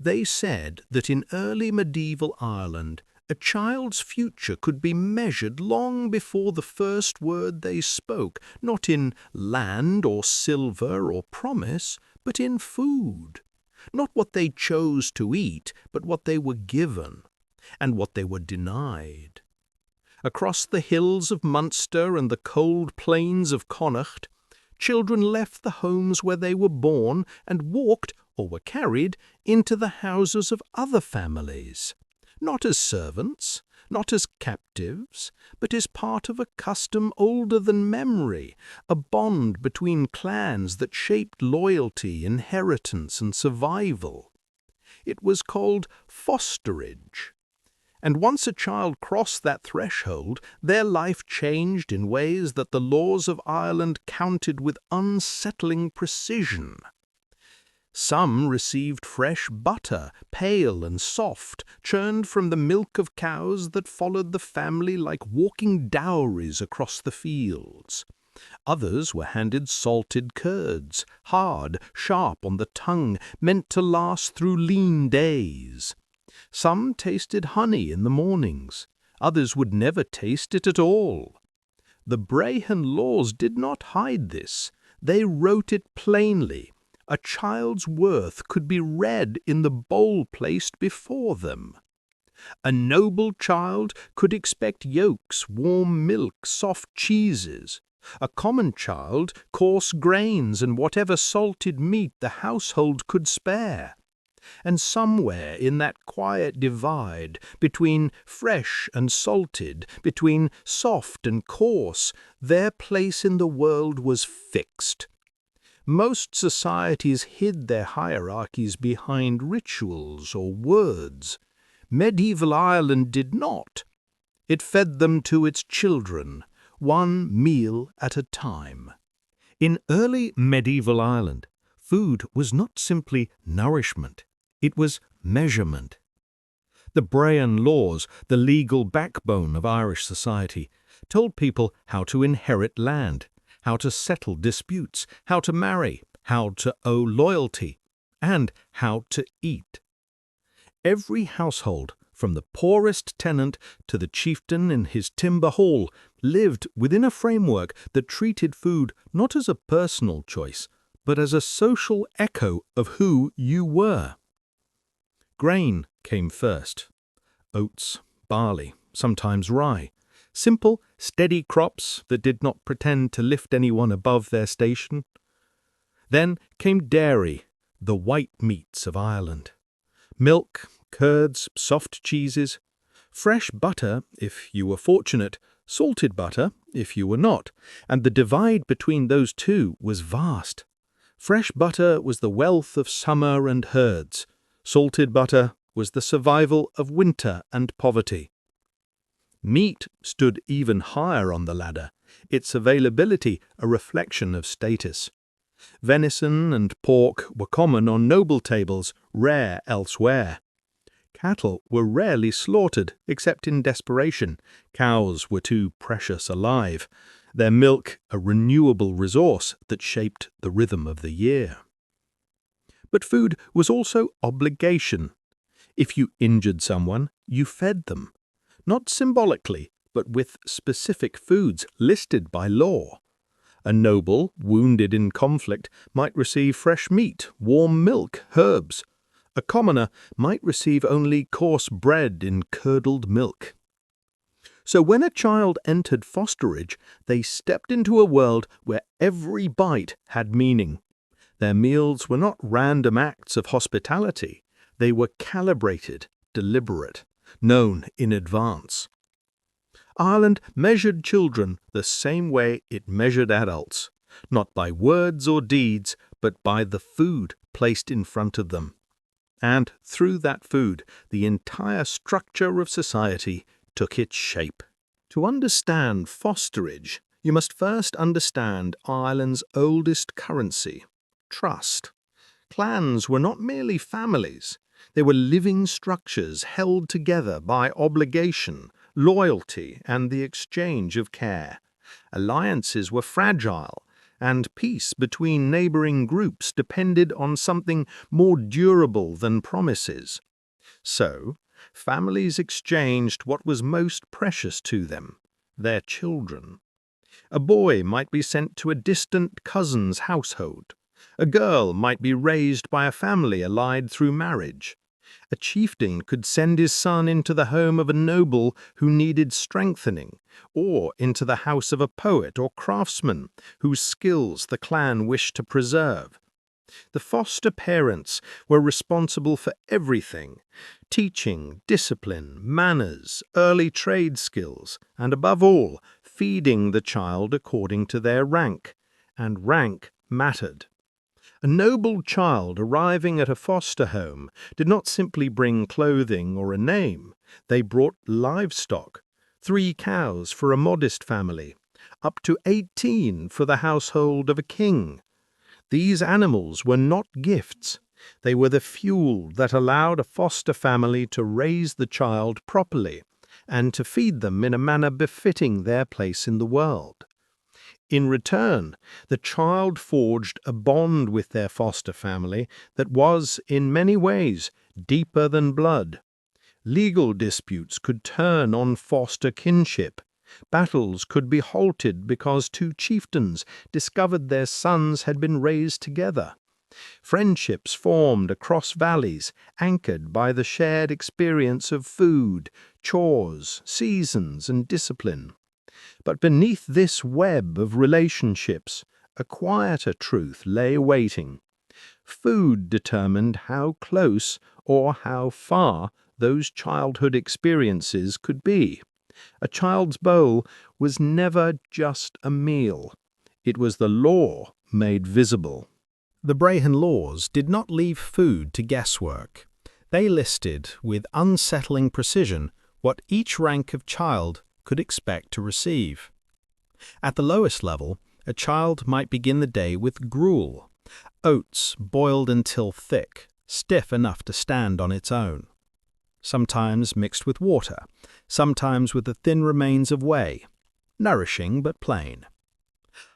They said that in early medieval Ireland, a child's future could be measured long before the first word they spoke, not in land or silver or promise, but in food. Not what they chose to eat, but what they were given, and what they were denied. Across the hills of Munster and the cold plains of Connacht, children left the homes where they were born and walked, or were carried, into the houses of other families, not as servants, not as captives, but as part of a custom older than memory, a bond between clans that shaped loyalty, inheritance, and survival. It was called fosterage. And once a child crossed that threshold, their life changed in ways that the laws of Ireland counted with unsettling precision. Some received fresh butter, pale and soft, churned from the milk of cows that followed the family like walking dowries across the fields. Others were handed salted curds, hard, sharp on the tongue, meant to last through lean days. Some tasted honey in the mornings, others would never taste it at all. The Brehon laws did not hide this. They wrote it plainly. A child's worth could be read in the bowl placed before them. A noble child could expect yolks, warm milk, soft cheeses. A common child, coarse grains and whatever salted meat the household could spare. And somewhere in that quiet divide between fresh and salted, between soft and coarse, their place in the world was fixed. Most societies hid their hierarchies behind rituals or words. Medieval Ireland did not. It fed them to its children, one meal at a time. In early medieval Ireland, food was not simply nourishment, it was measurement. The Brehon laws, the legal backbone of Irish society, told people how to inherit land, how to settle disputes, how to marry, how to owe loyalty, and how to eat. Every household, from the poorest tenant to the chieftain in his timber hall, lived within a framework that treated food not as a personal choice, but as a social echo of who you were. Grain came first. Oats, barley, sometimes rye. Simple, steady crops that did not pretend to lift anyone above their station. Then came dairy, the white meats of Ireland. Milk, curds, soft cheeses. Fresh butter, if you were fortunate, salted butter, if you were not, and the divide between those two was vast. Fresh butter was the wealth of summer and herds. Salted butter was the survival of winter and poverty. Meat stood even higher on the ladder, its availability a reflection of status. Venison and pork were common on noble tables, rare elsewhere. Cattle were rarely slaughtered except in desperation. Cows were too precious alive, their milk a renewable resource that shaped the rhythm of the year. But food was also obligation. If you injured someone, you fed them. Not symbolically, but with specific foods listed by law. A noble, wounded in conflict, might receive fresh meat, warm milk, herbs. A commoner might receive only coarse bread in curdled milk. So when a child entered fosterage, they stepped into a world where every bite had meaning. Their meals were not random acts of hospitality. They were calibrated, deliberate, known in advance. Ireland measured children the same way it measured adults, not by words or deeds, but by the food placed in front of them. And through that food, the entire structure of society took its shape. To understand fosterage, you must first understand Ireland's oldest currency, trust. Clans were not merely families. They were living structures held together by obligation, loyalty, and the exchange of care. Alliances were fragile, and peace between neighboring groups depended on something more durable than promises. So, families exchanged what was most precious to them, their children. A boy might be sent to a distant cousin's household. A girl might be raised by a family allied through marriage. A chieftain could send his son into the home of a noble who needed strengthening, or into the house of a poet or craftsman whose skills the clan wished to preserve. The foster parents were responsible for everything: teaching, discipline, manners, early trade skills, and above all, feeding the child according to their rank. And rank mattered. A noble child arriving at a foster home did not simply bring clothing or a name. They brought livestock: 3 cows for a modest family, up to 18 for the household of a king. These animals were not gifts. They were the fuel that allowed a foster family to raise the child properly and to feed them in a manner befitting their place in the world. In return, the child forged a bond with their foster family that was, in many ways, deeper than blood. Legal disputes could turn on foster kinship. Battles could be halted because 2 chieftains discovered their sons had been raised together. Friendships formed across valleys, anchored by the shared experience of food, chores, seasons, and discipline. But beneath this web of relationships, a quieter truth lay waiting. Food determined how close or how far those childhood experiences could be. A child's bowl was never just a meal. It was the law made visible. The Brehon laws did not leave food to guesswork. They listed with unsettling precision what each rank of child could expect to receive. At the lowest level, a child might begin the day with gruel, oats boiled until thick, stiff enough to stand on its own, sometimes mixed with water, sometimes with the thin remains of whey, nourishing but plain.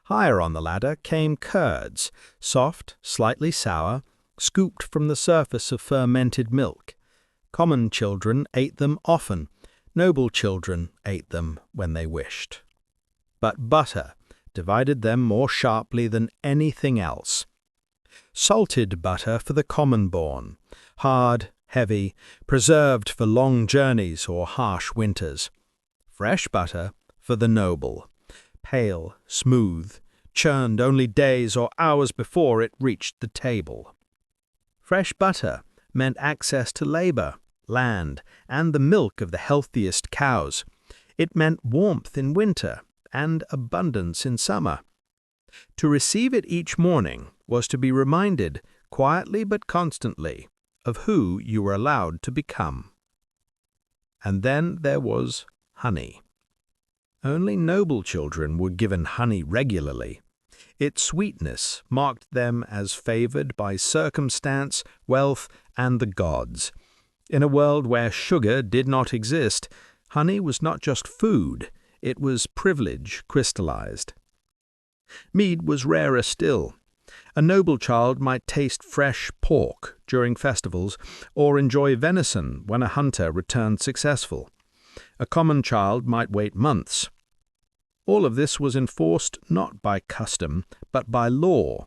Higher on the ladder came curds, soft, slightly sour, scooped from the surface of fermented milk. Common children ate them often. Noble children ate them when they wished. But butter divided them more sharply than anything else. Salted butter for the common-born, hard, heavy, preserved for long journeys or harsh winters. Fresh butter for the noble, pale, smooth, churned only days or hours before it reached the table. Fresh butter meant access to labor, land, and the milk of the healthiest cows. It meant warmth in winter and abundance in summer. To receive it each morning was to be reminded, quietly but constantly, of who you were allowed to become. And then there was honey. Only noble children were given honey regularly. Its sweetness marked them as favored by circumstance, wealth, and the gods. In a world where sugar did not exist, honey was not just food, it was privilege crystallized. Mead was rarer still. A noble child might taste fresh pork during festivals or enjoy venison when a hunter returned successful. A common child might wait months. All of this was enforced not by custom, but by law.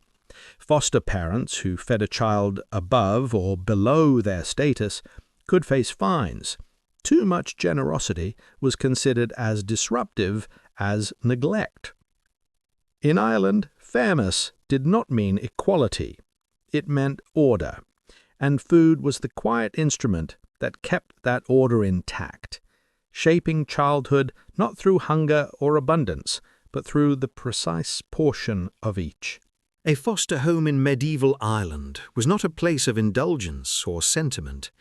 Foster parents who fed a child above or below their status could face fines. Too much generosity was considered as disruptive as neglect. In Ireland, fairness did not mean equality. It meant order, and food was the quiet instrument that kept that order intact, shaping childhood not through hunger or abundance, but through the precise portion of each. A foster home in medieval Ireland was not a place of indulgence or sentiment.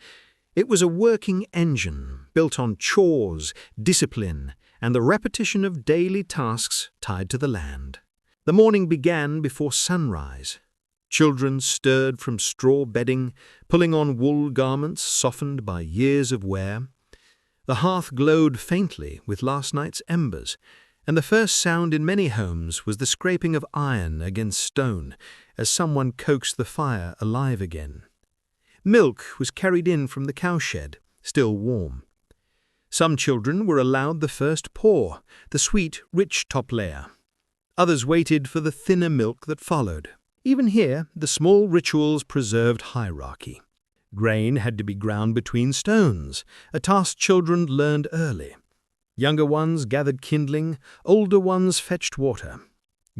It was a working engine built on chores, discipline, and the repetition of daily tasks tied to the land. The morning began before sunrise. Children stirred from straw bedding, pulling on wool garments softened by years of wear. The hearth glowed faintly with last night's embers, And the first sound in many homes was the scraping of iron against stone as someone coaxed the fire alive again. Milk was carried in from the cowshed, still warm. Some children were allowed the first paw, the sweet, rich top layer. Others waited for the thinner milk that followed. Even here, the small rituals preserved hierarchy. Grain had to be ground between stones, a task children learned early. Younger ones gathered kindling, older ones fetched water.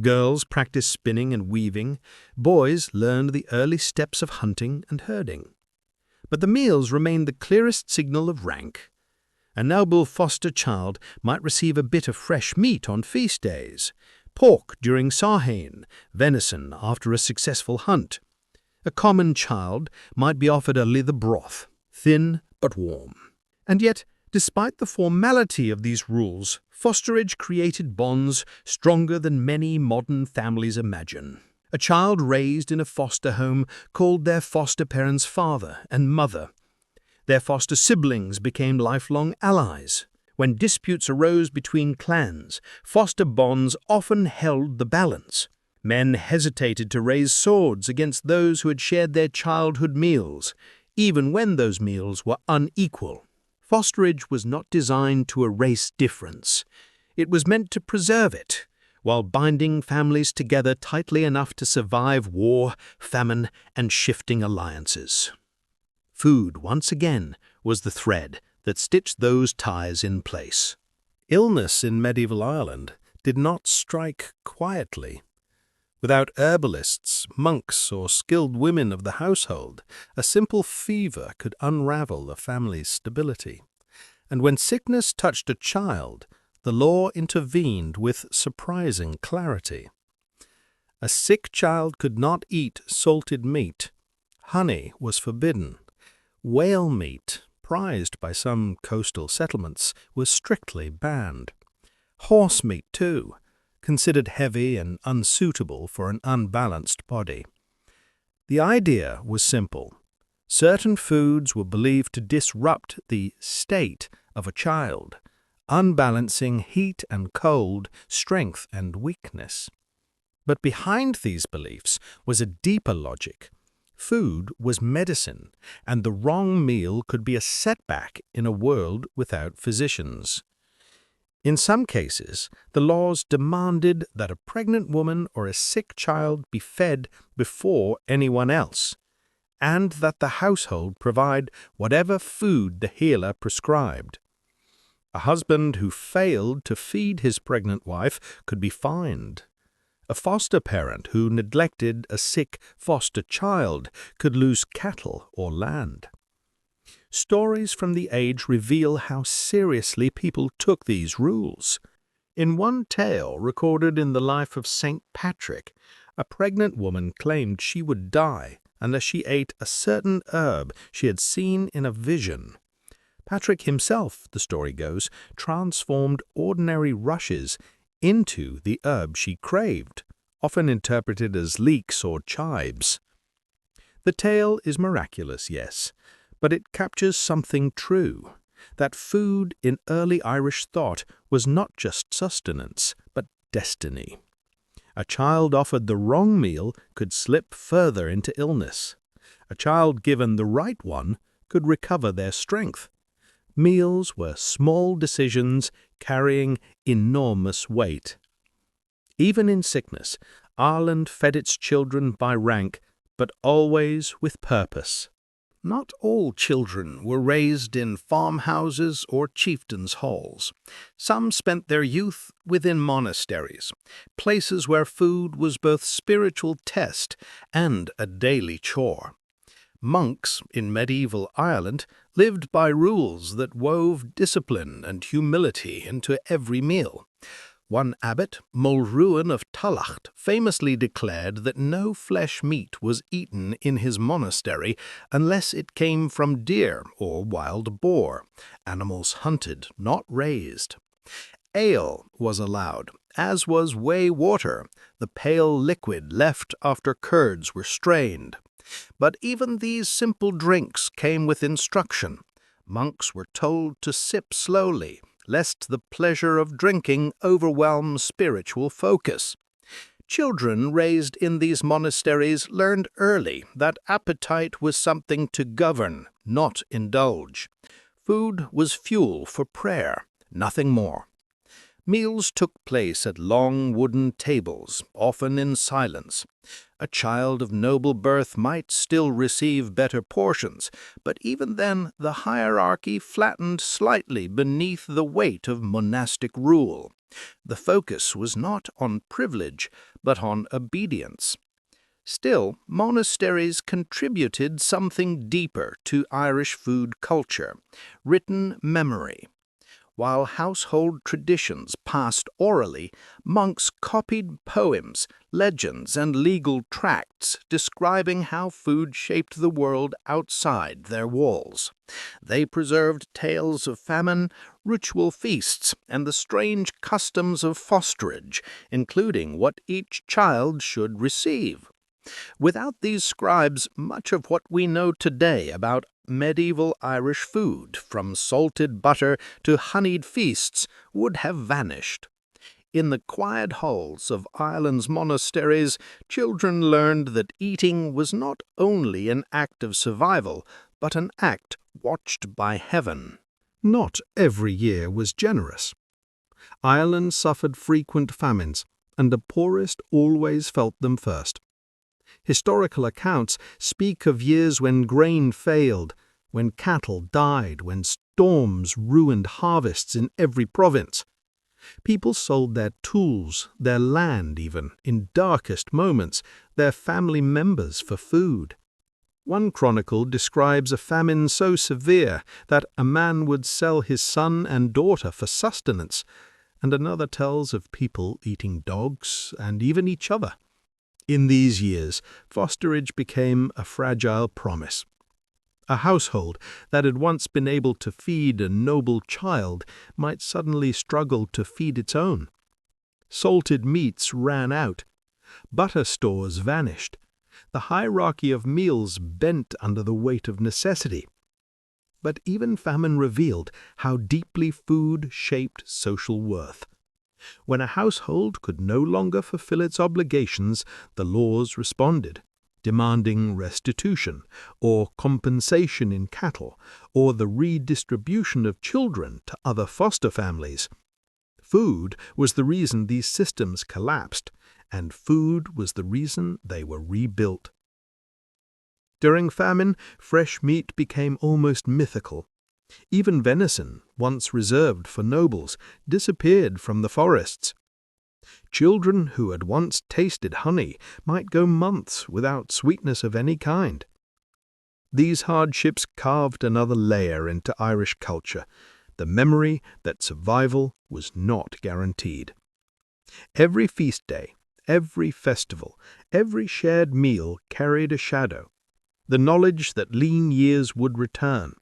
Girls practiced spinning and weaving, boys learned the early steps of hunting and herding. But the meals remained the clearest signal of rank. A noble foster child might receive a bit of fresh meat on feast days, pork during Samhain, venison after a successful hunt. A common child might be offered only the broth, thin but warm. And yet, despite the formality of these rules, fosterage created bonds stronger than many modern families imagine. A child raised in a foster home called their foster parents father and mother. Their foster siblings became lifelong allies. When disputes arose between clans, foster bonds often held the balance. Men hesitated to raise swords against those who had shared their childhood meals, even when those meals were unequal. Fosterage was not designed to erase difference. It was meant to preserve it, while binding families together tightly enough to survive war, famine, and shifting alliances. Food, once again, was the thread that stitched those ties in place. Illness in medieval Ireland did not strike quietly. Without herbalists, monks, or skilled women of the household, a simple fever could unravel a family's stability. And when sickness touched a child, the law intervened with surprising clarity. A sick child could not eat salted meat. Honey was forbidden. Whale meat, prized by some coastal settlements, was strictly banned. Horse meat, too, considered heavy and unsuitable for an unbalanced body. The idea was simple. Certain foods were believed to disrupt the state of a child, unbalancing heat and cold, strength and weakness. But behind these beliefs was a deeper logic. Food was medicine, and the wrong meal could be a setback in a world without physicians. In some cases, the laws demanded that a pregnant woman or a sick child be fed before anyone else, and that the household provide whatever food the healer prescribed. A husband who failed to feed his pregnant wife could be fined. A foster parent who neglected a sick foster child could lose cattle or land. Stories from the age reveal how seriously people took these rules. In one tale recorded in the life of St. Patrick, a pregnant woman claimed she would die unless she ate a certain herb she had seen in a vision. Patrick himself, the story goes, transformed ordinary rushes into the herb she craved, often interpreted as leeks or chives. The tale is miraculous, yes, but it captures something true, that food in early Irish thought was not just sustenance, but destiny. A child offered the wrong meal could slip further into illness. A child given the right one could recover their strength. Meals were small decisions carrying enormous weight. Even in sickness, Ireland fed its children by rank, but always with purpose. Not all children were raised in farmhouses or chieftains' halls. Some spent their youth within monasteries, places where food was both spiritual test and a daily chore. Monks in medieval Ireland lived by rules that wove discipline and humility into every meal. One abbot, Mulruan of Tullacht, famously declared that no flesh meat was eaten in his monastery unless it came from deer or wild boar, animals hunted, not raised. Ale was allowed, as was whey water, the pale liquid left after curds were strained. But even these simple drinks came with instruction. Monks were told to sip slowly, lest the pleasure of drinking overwhelm spiritual focus. Children raised in these monasteries learned early that appetite was something to govern, not indulge. Food was fuel for prayer, nothing more. Meals took place at long wooden tables, often in silence. A child of noble birth might still receive better portions, but even then the hierarchy flattened slightly beneath the weight of monastic rule. The focus was not on privilege, but on obedience. Still, monasteries contributed something deeper to Irish food culture: written memory. While household traditions passed orally, monks copied poems, legends, and legal tracts describing how food shaped the world outside their walls. They preserved tales of famine, ritual feasts, and the strange customs of fosterage, including what each child should receive. Without these scribes, much of what we know today about medieval Irish food, from salted butter to honeyed feasts, would have vanished. In the quiet halls of Ireland's monasteries, children learned that eating was not only an act of survival, but an act watched by heaven. Not every year was generous. Ireland suffered frequent famines, and the poorest always felt them first. Historical accounts speak of years when grain failed, when cattle died, when storms ruined harvests in every province. People sold their tools, their land even, in darkest moments, their family members for food. One chronicle describes a famine so severe that a man would sell his son and daughter for sustenance, and another tells of people eating dogs and even each other. In these years, fosterage became a fragile promise. A household that had once been able to feed a noble child might suddenly struggle to feed its own. Salted meats ran out. Butter stores vanished. The hierarchy of meals bent under the weight of necessity. But even famine revealed how deeply food shaped social worth. When a household could no longer fulfill its obligations, the laws responded, demanding restitution, or compensation in cattle, or the redistribution of children to other foster families. Food was the reason these systems collapsed, and food was the reason they were rebuilt. During famine, fresh meat became almost mythical. Even venison, once reserved for nobles, disappeared from the forests. Children who had once tasted honey might go months without sweetness of any kind. These hardships carved another layer into Irish culture, the memory that survival was not guaranteed. Every feast day, every festival, every shared meal carried a shadow, the knowledge that lean years would return.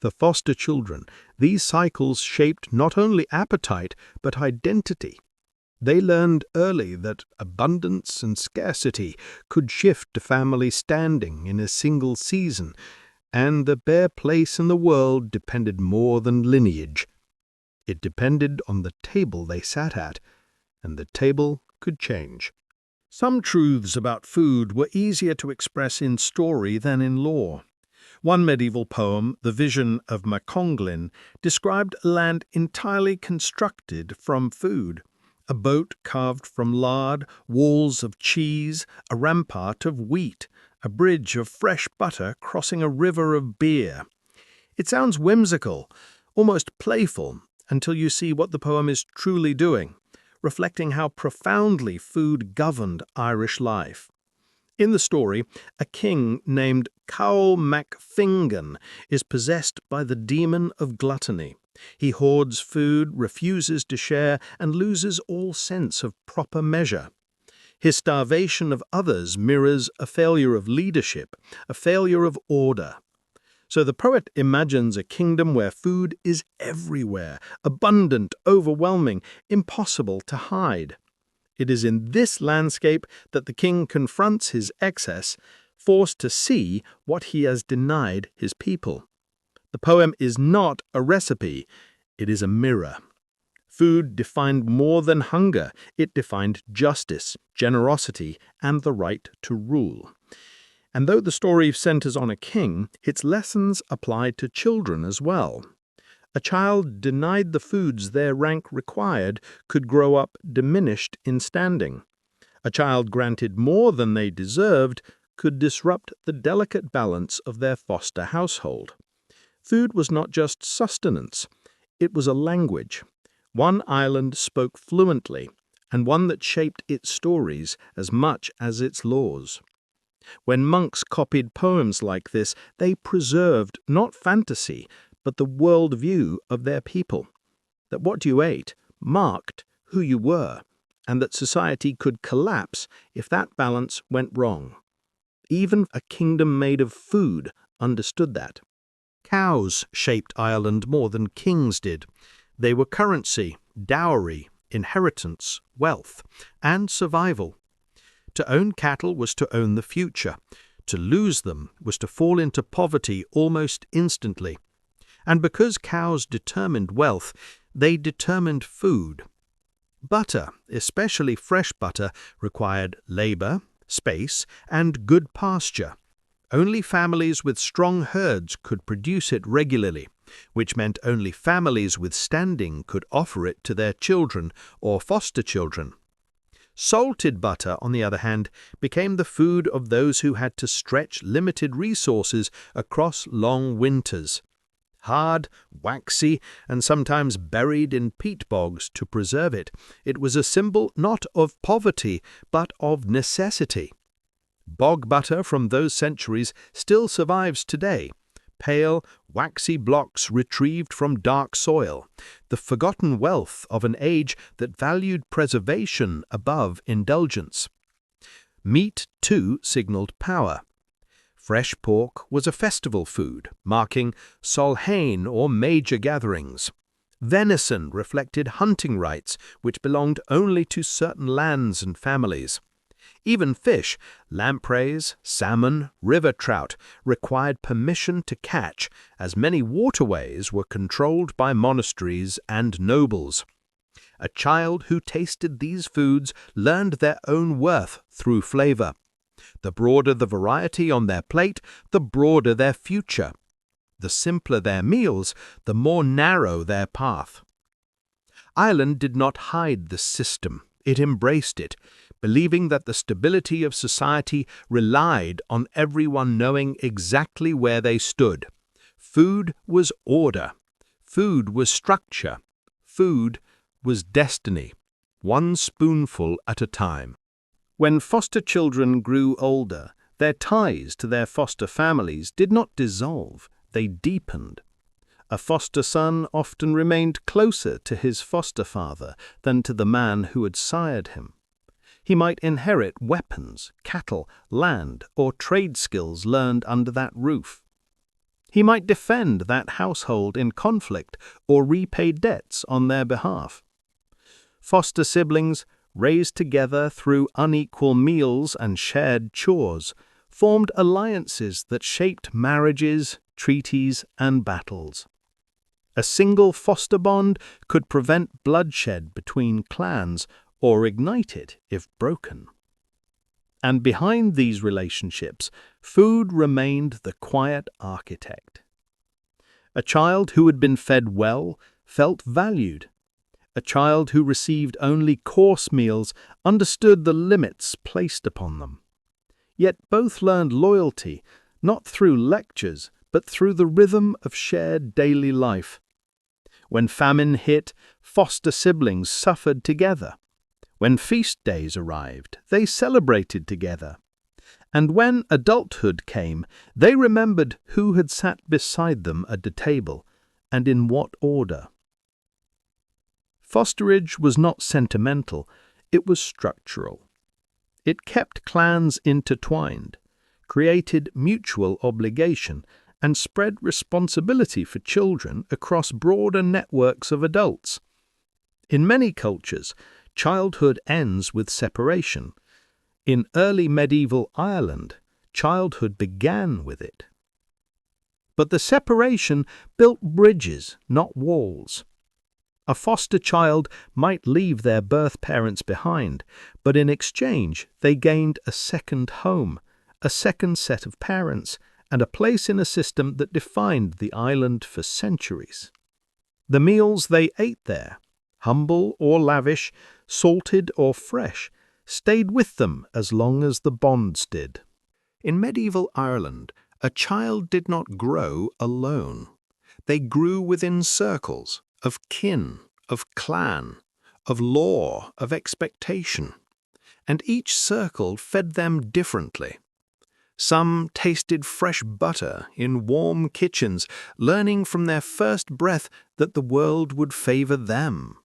For foster children, these cycles shaped not only appetite, but identity. They learned early that abundance and scarcity could shift a family standing in a single season, and that their place in the world depended more than lineage. It depended on the table they sat at, and the table could change. Some truths about food were easier to express in story than in law. One medieval poem, The Vision of Maconglin, described a land entirely constructed from food. A boat carved from lard, walls of cheese, a rampart of wheat, a bridge of fresh butter crossing a river of beer. It sounds whimsical, almost playful, until you see what the poem is truly doing, reflecting how profoundly food governed Irish life. In the story, a king named Cowal mac Fingan is possessed by the demon of gluttony. He hoards food, refuses to share, and loses all sense of proper measure. His starvation of others mirrors a failure of leadership, a failure of order. So the poet imagines a kingdom where food is everywhere, abundant, overwhelming, impossible to hide. It is in this landscape that the king confronts his excess, forced to see what he has denied his people. The poem is not a recipe, It is a mirror. Food defined more than hunger. It defined justice, generosity, and the right to rule. And though the story centers on a king, its lessons applied to children as well. A child denied the foods their rank required could grow up diminished in standing. A child granted more than they deserved could disrupt the delicate balance of their foster household. Food was not just sustenance, it was a language. One island spoke fluently, and one that shaped its stories as much as its laws. When monks copied poems like this, they preserved not fantasy, but the worldview of their people. That what you ate marked who you were, and that society could collapse if that balance went wrong. Even a kingdom made of food understood that. Cows shaped Ireland more than kings did. They were currency, dowry, inheritance, wealth, and survival. To own cattle was to own the future. To lose them was to fall into poverty almost instantly. And because cows determined wealth, they determined food. Butter, especially fresh butter, required labor, space, and good pasture. Only families with strong herds could produce it regularly, which meant only families with standing could offer it to their children or foster children. Salted butter, on the other hand, became the food of those who had to stretch limited resources across long winters. Hard, waxy, and sometimes buried in peat bogs to preserve it, it was a symbol not of poverty, but of necessity. Bog butter from those centuries still survives today. Pale, waxy blocks retrieved from dark soil, the forgotten wealth of an age that valued preservation above indulgence. Meat, too, signaled power. Fresh pork was a festival food, marking Samhain or major gatherings. Venison reflected hunting rights, which belonged only to certain lands and families. Even fish, lampreys, salmon, river trout, required permission to catch, as many waterways were controlled by monasteries and nobles. A child who tasted these foods learned their own worth through flavor. The broader the variety on their plate, the broader their future. The simpler their meals, the more narrow their path. Ireland did not hide the system, it embraced it, believing that the stability of society relied on everyone knowing exactly where they stood. Food was order. Food was structure. Food was destiny, one spoonful at a time. When foster children grew older, their ties to their foster families did not dissolve, they deepened. A foster son often remained closer to his foster father than to the man who had sired him. He might inherit weapons, cattle, land, or trade skills learned under that roof. He might defend that household in conflict or repay debts on their behalf. Foster siblings, raised together through unequal meals and shared chores, formed alliances that shaped marriages, treaties, and battles. A single foster bond could prevent bloodshed between clans or ignite it if broken. And behind these relationships, food remained the quiet architect. A child who had been fed well felt valued. A child who received only coarse meals understood the limits placed upon them. Yet both learned loyalty, not through lectures, but through the rhythm of shared daily life. When famine hit, foster siblings suffered together. When feast days arrived, they celebrated together. And when adulthood came, they remembered who had sat beside them at the table, and in what order. Fosterage was not sentimental, it was structural. It kept clans intertwined, created mutual obligation, and spread responsibility for children across broader networks of adults. In many cultures, childhood ends with separation. In early medieval Ireland, childhood began with it. But the separation built bridges, not walls. A foster child might leave their birth parents behind, but in exchange they gained a second home, a second set of parents, and a place in a system that defined the island for centuries. The meals they ate there, humble or lavish, salted or fresh, stayed with them as long as the bonds did. In medieval Ireland, a child did not grow alone. They grew within circles of kin, of clan, of law, of expectation, and each circle fed them differently. Some tasted fresh butter in warm kitchens, learning from their first breath that the world would favor them.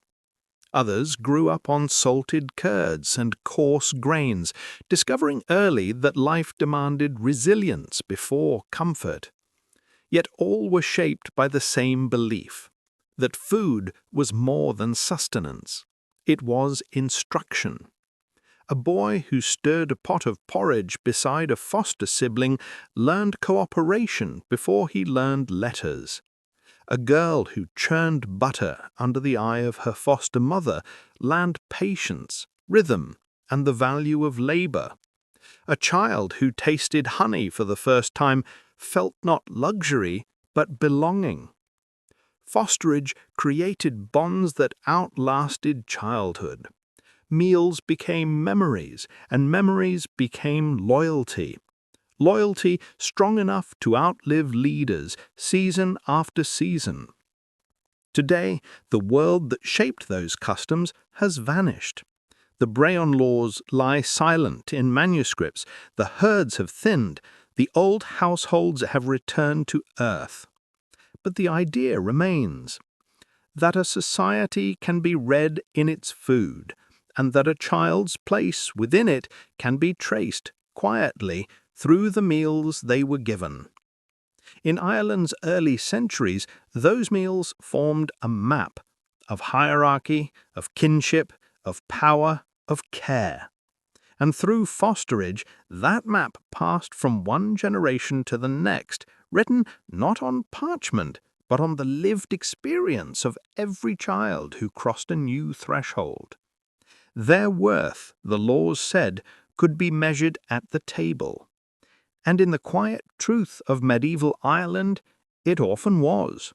Others grew up on salted curds and coarse grains, discovering early that life demanded resilience before comfort. Yet all were shaped by the same belief, that food was more than sustenance. It was instruction. A boy who stirred a pot of porridge beside a foster sibling learned cooperation before he learned letters. A girl who churned butter under the eye of her foster mother learned patience, rhythm, and the value of labor. A child who tasted honey for the first time felt not luxury, but belonging. Fosterage created bonds that outlasted childhood. Meals became memories, and memories became loyalty. Loyalty strong enough to outlive leaders season after season. Today, the world that shaped those customs has vanished. The Brayon laws lie silent in manuscripts, the herds have thinned, the old households have returned to earth. But the idea remains that a society can be read in its food, and that a child's place within it can be traced quietly through the meals they were given. In Ireland's early centuries, those meals formed a map of hierarchy, of kinship, of power, of care. And through fosterage, that map passed from one generation to the next, written not on parchment, but on the lived experience of every child who crossed a new threshold. Their worth, the laws said, could be measured at the table. And in the quiet truth of medieval Ireland, it often was.